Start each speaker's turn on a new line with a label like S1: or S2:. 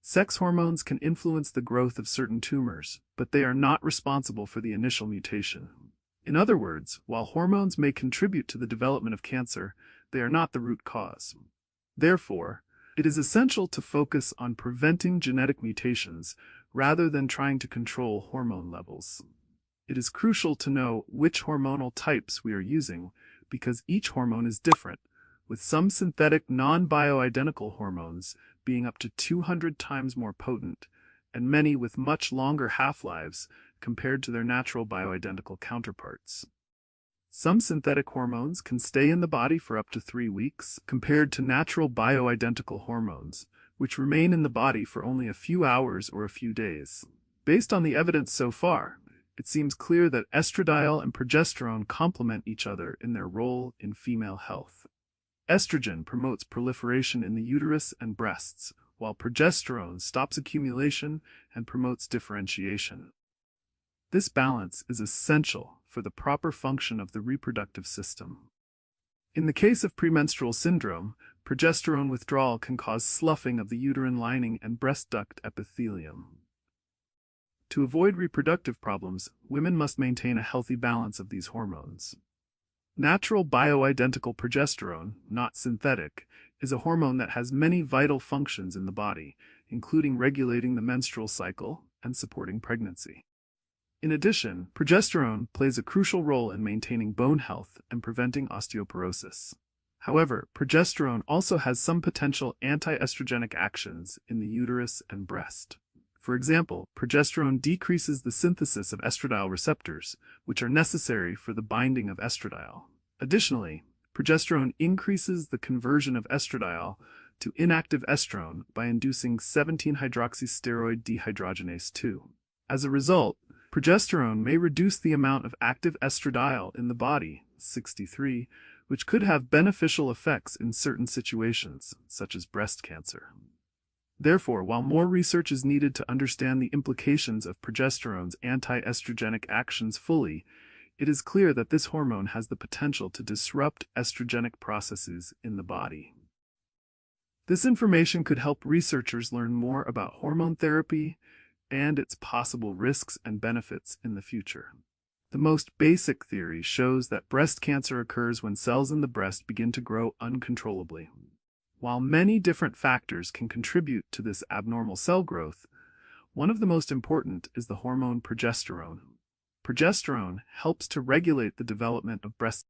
S1: Sex hormones can influence the growth of certain tumors, but they are not responsible for the initial mutation. In other words, while hormones may contribute to the development of cancer, they are not the root cause. Therefore, it is essential to focus on preventing genetic mutations rather than trying to control hormone levels. It is crucial to know which hormonal types we are using because each hormone is different, with some synthetic non-bioidentical hormones being up to 200 times more potent, and many with much longer half-lives compared to their natural bioidentical counterparts. Some synthetic hormones can stay in the body for up to 3 weeks, compared to natural bioidentical hormones, which remain in the body for only a few hours or a few days. Based on the evidence so far, it seems clear that estradiol and progesterone complement each other in their role in female health. Estrogen promotes proliferation in the uterus and breasts, while progesterone stops accumulation and promotes differentiation. This balance is essential for the proper function of the reproductive system. In the case of premenstrual syndrome, progesterone withdrawal can cause sloughing of the uterine lining and breast duct epithelium. To avoid reproductive problems, women must maintain a healthy balance of these hormones. Natural bioidentical progesterone, not synthetic, is a hormone that has many vital functions in the body, including regulating the menstrual cycle and supporting pregnancy. In addition, progesterone plays a crucial role in maintaining bone health and preventing osteoporosis. However, progesterone also has some potential anti-estrogenic actions in the uterus and breast. For example, progesterone decreases the synthesis of estradiol receptors, which are necessary for the binding of estradiol. Additionally, progesterone increases the conversion of estradiol to inactive estrone by inducing 17-hydroxysteroid dehydrogenase 2. As a result, progesterone may reduce the amount of active estradiol in the body, 63, which could have beneficial effects in certain situations, such as breast cancer. Therefore, while more research is needed to understand the implications of progesterone's anti-estrogenic actions fully, it is clear that this hormone has the potential to disrupt estrogenic processes in the body. This information could help researchers learn more about hormone therapy and its possible risks and benefits in the future. The most basic theory shows that breast cancer occurs when cells in the breast begin to grow uncontrollably. While many different factors can contribute to this abnormal cell growth, one of the most important is the hormone progesterone. Progesterone helps to regulate the development of breast